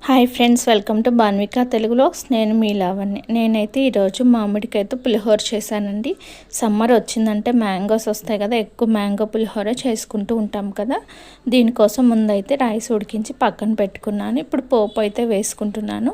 Hi friends, welcome to Banvika Telugu vlogs. నేను మీ లావణ్య. నేనైతే ఈరోజు మామిడికాయతో పులిహోర చేశానండి. సమ్మర్ వచ్చిందంటే మ్యాంగోస్ వస్తాయి కదా, ఎక్కువ మ్యాంగో పులిహోర చేసుకుంటూ ఉంటాం కదా. దీనికోసం ముందైతే రైస్ ఉడికించి పక్కన పెట్టుకున్నాను. ఇప్పుడు పోపు అయితే వేసుకుంటున్నాను.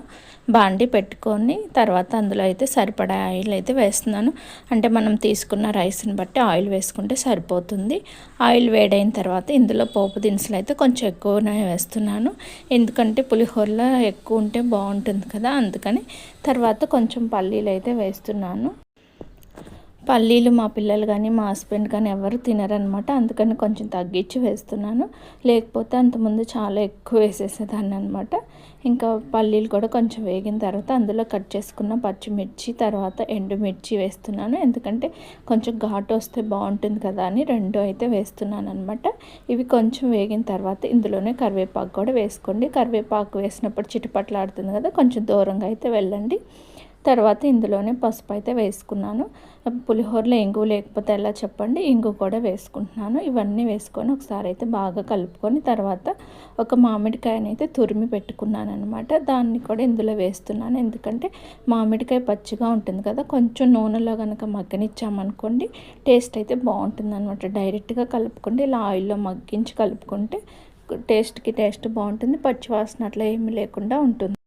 బాండి పెట్టుకొని తర్వాత అందులో అయితే సరిపడా ఆయిల్ అయితే వేస్తున్నాను. అంటే మనం తీసుకున్న రైస్ని బట్టి ఆయిల్ వేసుకుంటే సరిపోతుంది. ఆయిల్ వేడైన తర్వాత ఇందులో పోపు దినుసులు అయితే కొంచెం ఎక్కువనే వేస్తున్నాను. ఎందుకంటే పులిహోరలో ఎక్కువ ఉంటే బాగుంటుంది కదా, అందుకని. తర్వాత కొంచెం పల్లీలు అయితే వేస్తున్నాను. పల్లీలు మా పిల్లలు కానీ మా హస్బెండ్ కానీ ఎవరు తినరనమాట, అందుకని కొంచెం తగ్గించి వేస్తున్నాను. లేకపోతే అంతకుముందు చాలా ఎక్కువ వేసేసేదాన్ని అనమాట. ఇంకా పల్లీలు కూడా కొంచెం వేగిన తర్వాత అందులో కట్ చేసుకున్న పచ్చిమిర్చి తర్వాత ఎండుమిర్చి వేస్తున్నాను. ఎందుకంటే కొంచెం ఘాటు వస్తే బాగుంటుంది కదా అని రెండు అయితే వేస్తున్నాను అనమాట. ఇవి కొంచెం వేగిన తర్వాత ఇందులోనే కరివేపాకు కూడా వేసుకోండి. కరివేపాకు వేసినప్పుడు చిటపట్లాడుతుంది కదా, కొంచెం దూరంగా అయితే వెళ్ళండి. తర్వాత ఇందులోనే పసుపు అయితే వేసుకున్నాను. పులిహోరలో ఇంగు లేకపోతే ఎలా చెప్పండి, ఇంగు కూడా వేసుకుంటున్నాను. ఇవన్నీ వేసుకొని ఒకసారి అయితే బాగా కలుపుకొని తర్వాత ఒక మామిడికాయని అయితే తురిమి పెట్టుకున్నాను అనమాట. దాన్ని కూడా ఇందులో వేస్తున్నాను. ఎందుకంటే మామిడికాయ పచ్చిగా ఉంటుంది కదా, కొంచెం నూనెలో కనుక మగ్గనిచ్చామనుకోండి టేస్ట్ అయితే బాగుంటుంది అనమాట. డైరెక్ట్గా కలుపుకుంటే ఇలా ఆయిల్లో మగ్గించి కలుపుకుంటే టేస్ట్ బాగుంటుంది. పచ్చివాసన అట్లా ఏమీ లేకుండా ఉంటుంది.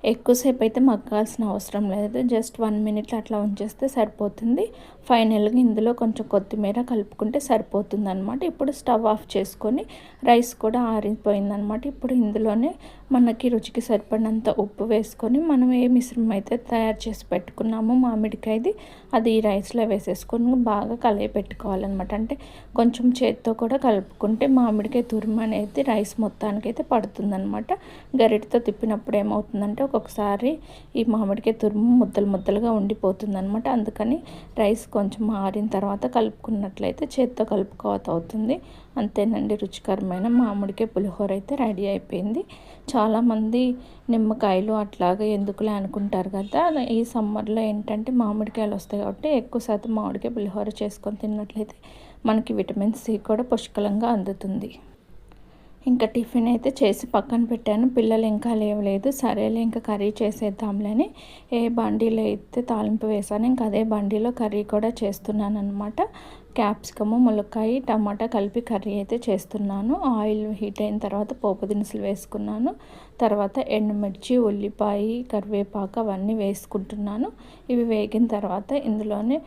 ఎక్కువసేపు అయితే మగ్గాల్సిన అవసరం లేదు, జస్ట్ 1 మినిట్ అట్లా ఉంచేస్తే సరిపోతుంది. ఫైనల్గా ఇందులో కొంచెం కొత్తిమీర కలుపుకుంటే సరిపోతుంది అనమాట. ఇప్పుడు స్టవ్ ఆఫ్ చేసుకొని రైస్ కూడా ఆరిపోయిందనమాట. ఇప్పుడు ఇందులోనే మనకి రుచికి సరిపడినంత ఉప్పు వేసుకొని మనం ఏ మిశ్రమం అయితే తయారు చేసి పెట్టుకున్నామో మామిడికాయది అది ఈ రైస్లో వేసేసుకొని బాగా కలిపి పెట్టుకోవాలన్నమాట. అంటే కొంచెం చేతితో కూడా కలుపుకుంటే మామిడికాయ తురుము అనేది రైస్ మొత్తానికైతే పడుతుందన్నమాట. గరిటతో తిప్పినప్పుడు ఏమవుతుందంటే ఒక్కొక్కసారి ఈ మామిడికాయ తురుము ముద్దలుగా ఉండిపోతుంది అనమాట. అందుకని రైస్ కొంచెం ఆరిన తర్వాత కలుపుకున్నట్లయితే చేతితో కలుపుకోవత అవుతుంది. అంతేనండి, రుచికరమైన మామిడికాయ పులిహోర అయితే రెడీ అయిపోయింది. చాలామంది నిమ్మకాయలు అట్లాగే ఎందుకులే అనుకుంటారు కదా. ఈ సమ్మర్లో ఏంటంటే మామిడికాయలు వస్తాయి కాబట్టి ఎక్కువ శాతం మామిడికాయ పులిహోర చేసుకొని తిన్నట్లయితే మనకి విటమిన్ సి కూడా పుష్కలంగా అందుతుంది. ఇంకా టిఫిన్ అయితే చేసి పక్కన పెట్టాను. పిల్లలు ఇంకా లేవలేదు. సరేలే ఇంకా కర్రీ చేసేద్దాంలే అని ఏ బండిలో అయితే తాలింపు వేసాను, ఇంకా అదే బండిలో కర్రీ కూడా చేస్తున్నాను అనమాట. క్యాప్సికము, ములక్కాయ, టమాటా కలిపి కర్రీ అయితే చేస్తున్నాను. ఆయిల్ హీట్ అయిన తర్వాత పోపు దినుసులు వేసుకున్నాను. తర్వాత ఎండుమిర్చి, ఉల్లిపాయ, కరివేపాకు అవన్నీ వేసుకుంటున్నాను. ఇవి వేగిన తర్వాత ఇందులోనే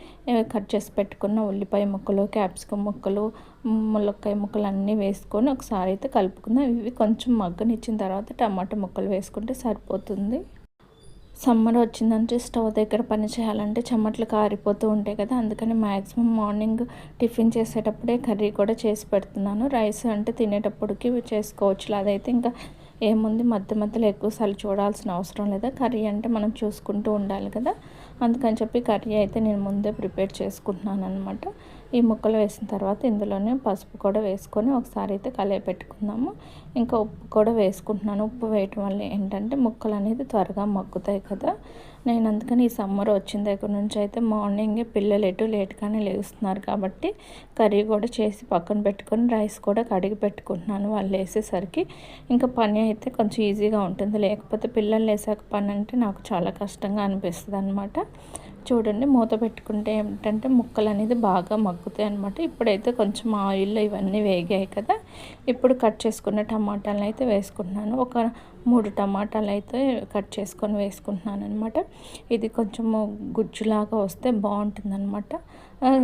కట్ చేసి పెట్టుకున్న ఉల్లిపాయ ముక్కలు, క్యాప్సికం ముక్కలు, ములక్కాయ ముక్కలు అన్నీ వేసుకొని ఒకసారి అయితే కలుపుకుందాం. ఇవి కొంచెం మగ్గనిచ్చిన తర్వాత టమాటా ముక్కలు వేసుకుంటే సరిపోతుంది. సమ్మర్ వచ్చిందంటే స్టవ్ దగ్గర పని చేయాలంటే చెమటలు కారిపోతూ ఉంటాయి కదా, అందుకని మ్యాక్సిమం మార్నింగ్ టిఫిన్ చేసేటప్పుడే కర్రీ కూడా చేసి పెడుతున్నాను. రైస్ అంటే తినేటప్పటికి చేసుకోవచ్చు. అదైతే ఇంకా ఏముంది, మధ్యలో ఎక్కువసార్లు చూడాల్సిన అవసరం లేదా. కర్రీ అంటే మనం చూసుకుంటూ ఉండాలి కదా, అందుకని చెప్పి కర్రీ అయితే నేను ముందే ప్రిపేర్ చేసుకుంటున్నాను అనమాట. ఈ ముక్కలు వేసిన తర్వాత ఇందులోనే పసుపు కూడా వేసుకొని ఒకసారి అయితే కలిపి పెట్టుకుందాము. ఇంకా ఉప్పు కూడా వేసుకుంటున్నాను. ఉప్పు వేయటం వల్ల ఏంటంటే ముక్కలు అనేది త్వరగా మగ్గుతాయి కదా. నేను అందుకని ఈ సమ్మర్ వచ్చిన దగ్గర నుంచి అయితే మార్నింగే పిల్లలు ఎటు లేట్గానే లేస్తున్నారు కాబట్టి కర్రీ కూడా చేసి పక్కన పెట్టుకొని రైస్ కూడా కడిగి పెట్టుకుంటున్నాను. వాళ్ళు వేసేసరికి ఇంకా పని అయితే కొంచెం ఈజీగా ఉంటుంది. లేకపోతే పిల్లలు వేసాక పని అంటే నాకు చాలా కష్టంగా అనిపిస్తుంది అనమాట. చూడండి, మూత పెట్టుకుంటే ఏమిటంటే ముక్కలు అనేది బాగా మగ్గుతాయి అనమాట. ఇప్పుడైతే కొంచెం ఆయిల్లో ఇవన్నీ వేగాయి కదా, ఇప్పుడు కట్ చేసుకున్న టమాటాలను అయితే వేసుకుంటున్నాను. ఒక 3 టమాటాలు అయితే కట్ చేసుకొని వేసుకుంటున్నాను అనమాట. ఇది కొంచెము గుజ్జులాగా వస్తే బాగుంటుంది అనమాట.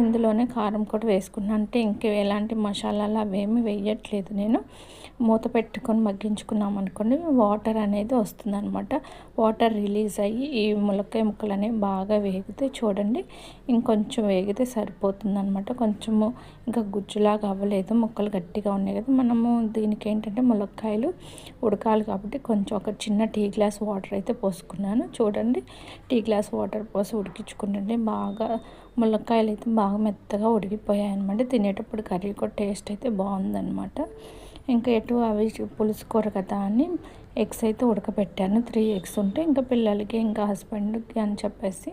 ఇందులోనే కారం కూడా వేసుకున్నాను. అంటే ఇంకా ఎలాంటి మసాలాలు అవేమి వేయట్లేదు నేను. మూత పెట్టుకొని మగ్గించుకున్నాం అనుకోండి వాటర్ అనేది వస్తుందన్నమాట. వాటర్ రిలీజ్ అయ్యి ఈ ములక్కాయ ముక్కలు అనేవి బాగా వేగితే చూడండి, ఇంకొంచెం వేగితే సరిపోతుంది అనమాట. కొంచెము ఇంకా గుజ్జులాగా అవ్వలేదు, ముక్కలు గట్టిగా ఉన్నాయి కదా. మనము దీనికి ఏంటంటే ములక్కాయలు ఉడకాలి కాబట్టి కొంచెం ఒక చిన్న టీ గ్లాస్ వాటర్ అయితే పోసుకున్నాను. చూడండి, టీ గ్లాస్ వాటర్ పోసి ఉడికించుకుంటుంటే బాగా ములక్కాయలు అయితే బాగా మెత్తగా ఉడికిపోయాయి అనమాట. తినేటప్పుడు కర్రీ కూడా టేస్ట్ అయితే బాగుందన్నమాట. ఇంకా ఎటు అవి పులుసు కూర కదా అని ఎగ్స్ అయితే ఉడకబెట్టాను. 3 ఎగ్స్ ఉంటే ఇంకా పిల్లలకి ఇంకా హస్బెండ్కి అని చెప్పేసి.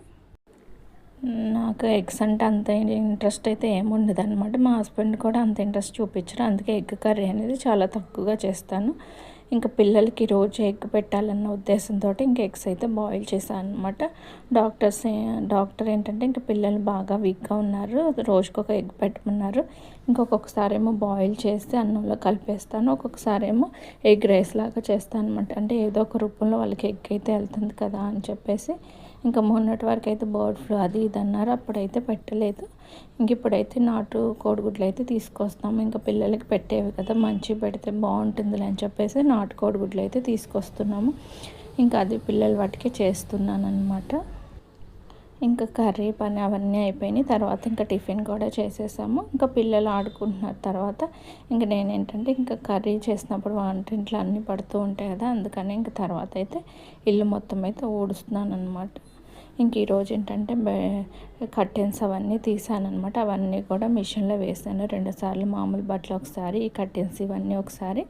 నాకు ఎగ్స్ అంటే అంత ఇంట్రెస్ట్ అయితే ఏముండదు అనమాట. మా హస్బెండ్ కూడా అంత ఇంట్రెస్ట్ చూపించరు, అందుకే ఎగ్ కర్రీ అనేది చాలా తక్కువగా చేస్తాను. ఇంకా పిల్లలకి రోజు ఎగ్ పెట్టాలన్న ఉద్దేశంతో ఇంకా ఎగ్స్ అయితే బాయిల్ చేశాను అనమాట. డాక్టర్ ఏంటంటే ఇంకా పిల్లలు బాగా వీక్గా ఉన్నారు, రోజుకొక ఎగ్ పెట్టమన్నారు. ఇంకొకసారి ఏమో బాయిల్ చేసి అన్నంలో కలిపేస్తాను, ఒక్కొక్కసారి ఏమో ఎగ్ రైస్ లాగా చేస్తాను అనమాట. అంటే ఏదో ఒక రూపంలో వాళ్ళకి ఎగ్ అయితే వెళ్తుంది కదా అని చెప్పేసి. ఇంకా మొన్నటి వరకు అయితే బర్డ్ ఫ్లూ అది ఇది అన్నారు, అప్పుడైతే పెట్టలేదు. ఇంక ఇప్పుడైతే నాటు కోడిగుడ్లు అయితే తీసుకొస్తాము. ఇంకా పిల్లలకి పెట్టేవి కదా, మంచి పెడితే బాగుంటుందిలే అని చెప్పేసి నాటు కోడిగుడ్లు అయితే తీసుకొస్తున్నాము. ఇంకా అది పిల్లల వాటికి చేస్తున్నాను అనమాట. ఇంకా కర్రీ పని అవన్నీ అయిపోయినాయి. తర్వాత ఇంకా టిఫిన్ కూడా చేసేసాము. ఇంకా పిల్లలు ఆడుకుంటున్నారు. తర్వాత ఇంకా నేనేంటంటే ఇంకా కర్రీ చేసినప్పుడు వంటింట్లో అన్నీ పడుతూ ఉంటాయి కదా, అందుకని ఇంకా తర్వాత అయితే ఇల్లు మొత్తం అయితే ఊడుస్తున్నాను అనమాట. ఇంక ఈరోజు ఏంటంటే కర్టెన్స్ అవన్నీ తీసానమాట. అవన్నీ కూడా మిషన్లో వేసాను 2 సార్లు, మామూలు బట్టలు ఒకసారి, ఈ కర్టెన్స్ ఇవన్నీ ఒకసారి.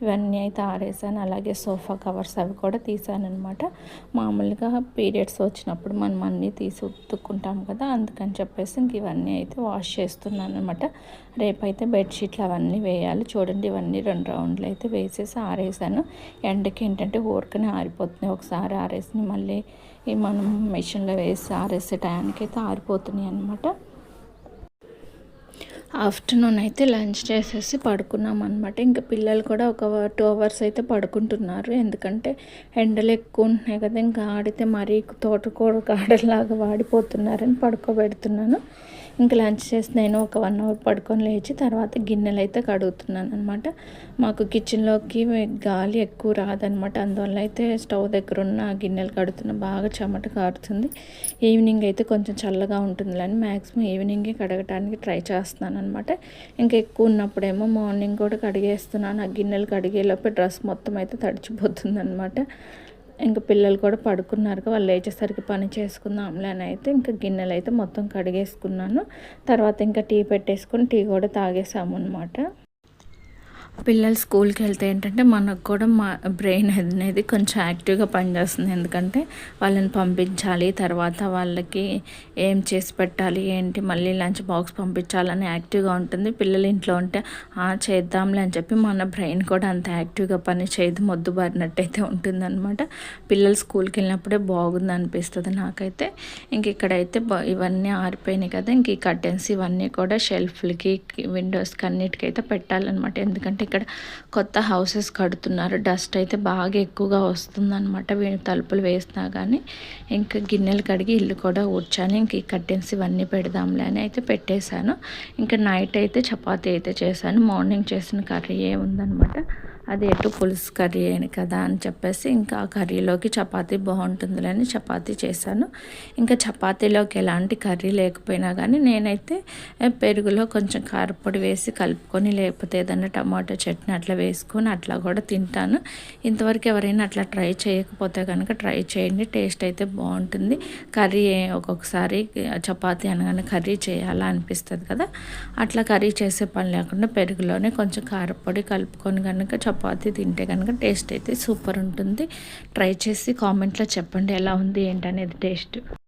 ఇవన్నీ అయితే ఆరేసాను. అలాగే సోఫా కవర్స్ అవి కూడా తీసానమాట. మామూలుగా పీరియడ్స్ వచ్చినప్పుడు మనం అన్నీ తీసి ఉతుక్కుంటాం కదా, అందుకని చెప్పేసి ఇంక ఇవన్నీ అయితే వాష్ చేస్తున్నాను అనమాట. రేపైతే బెడ్షీట్లు అవన్నీ వేయాలి. చూడండి, ఇవన్నీ 2 రౌండ్లు అయితే వేసేసి ఆరేసాను. ఎండకి ఏంటంటే ఊరికనే ఆరిపోతున్నాయి. ఒకసారి ఆరేసి మళ్ళీ మనం మిషన్లో వేసి ఆరేసే టయానికి అయితే ఆరిపోతున్నాయి అన్నమాట. ఆఫ్టర్నూన్ అయితే లంచ్ చేసేసి పడుకున్నాం అనమాట. ఇంకా పిల్లలు కూడా ఒక 2 అవర్స్ అయితే పడుకుంటున్నారు. ఎందుకంటే ఎండలు ఎక్కువ ఉంటున్నాయి కదా, ఇంకా ఆడితే మరీ తోటకూర గాడలాగా వాడిపోతున్నారని పడుకోబెడుతున్నాను. ఇంకా లంచ్ చేసి నేను ఒక 1 అవర్ పడుకొని లేచి తర్వాత గిన్నెలు అయితే కడుగుతున్నాను అనమాట. మాకు కిచెన్లోకి గాలి ఎక్కువ రాదనమాట, అందువల్ల అయితే స్టవ్ దగ్గర ఉన్న గిన్నెలు కడుగుతున్నా. బాగా చెమట కారుతుంది. ఈవినింగ్ అయితే కొంచెం చల్లగా ఉంటుందని మ్యాక్సిమం ఈవినింగే కడగటానికి ట్రై చేస్తున్నాను అనమాట. ఇంకా ఎక్కువ ఉన్నప్పుడేమో మార్నింగ్ కూడా కడిగేస్తున్నాను. ఆ గిన్నెలు కడిగేలోపే డ్రెస్ మొత్తం అయితే తడిచిపోతుంది అనమాట. ఇంకా పిల్లలు కూడా పడుకున్నారు, వాళ్ళు లేచేసరికి పని చేసుకుందాంలే అని అయితే ఇంకా గిన్నెలు అయితే మొత్తం కడిగేసుకున్నాను. తర్వాత ఇంకా టీ పెట్టేసుకుని టీ కూడా తాగేసాము అనమాట. పిల్లలు స్కూల్కి వెళ్తే ఏంటంటే మనకు కూడా మా బ్రెయిన్ అనేది కొంచెం యాక్టివ్గా పనిచేస్తుంది. ఎందుకంటే వాళ్ళని పంపించాలి, తర్వాత వాళ్ళకి ఏం చేసి పెట్టాలి, ఏంటి మళ్ళీ లంచ్ బాక్స్ పంపించాలని యాక్టివ్గా ఉంటుంది. పిల్లలు ఇంట్లో ఉంటే చేద్దాంలే అని చెప్పి మన బ్రెయిన్ కూడా అంత యాక్టివ్గా పని చేయదు, మొద్దుబారినట్టయితే ఉంటుందన్నమాట. పిల్లలు స్కూల్కి వెళ్ళినప్పుడే బాగుంది అనిపిస్తుంది నాకైతే. ఇంక ఇక్కడైతే ఇవన్నీ ఆరిపోయినాయి కదా, ఇంక ఈ కర్టెన్స్ ఇవన్నీ కూడా షెల్ఫ్లకి, విండోస్కి అన్నిటికైతే పెట్టాలన్నమాట. ఎందుకంటే ఇక్కడ కొత్త హౌసెస్ కడుతున్నారు, డస్ట్ అయితే బాగా ఎక్కువగా వస్తుందన్నమాట. తలుపులు వేసినా కానీ ఇంకా గిన్నెలు కడిగి ఇల్లు కూడా ఊడ్చాను. ఇంక ఈ కర్టెన్స్ ఇవన్నీ పెడదాంలే అని అయితే పెట్టేశాను. ఇంకా నైట్ అయితే చపాతీ అయితే చేశాను. మార్నింగ్ చేసిన కర్రీ ఉందన్నమాట, అది ఎటు పులుసు కర్రీ అయింది కదా అని చెప్పేసి ఇంకా ఆ కర్రీలోకి చపాతీ బాగుంటుందిలని చపాతీ చేశాను. ఇంకా చపాతీలోకి ఎలాంటి కర్రీ లేకపోయినా కానీ నేనైతే పెరుగులో కొంచెం కారపొడి వేసి కలుపుకొని, లేకపోతే ఏదైనా టమాటో చట్నీ అట్లా వేసుకొని అట్లా కూడా తింటాను. ఇంతవరకు ఎవరైనా అట్లా ట్రై చేయకపోతే కనుక ట్రై చేయండి, టేస్ట్ అయితే బాగుంటుంది. కర్రీ ఒక్కొక్కసారి చపాతీ అనగానే కర్రీ చేయాలా అనిపిస్తుంది కదా, అట్లా కర్రీ చేసే పని లేకుండా పెరుగులోనే కొంచెం కారపొడి కలుపుకొని కనుక చపాతీ తింటే కనుక టేస్ట్ అయితే సూపర్ ఉంటుంది. ట్రై చేసి కామెంట్లో చెప్పండి ఎలా ఉంది ఏంటనేది టేస్ట్.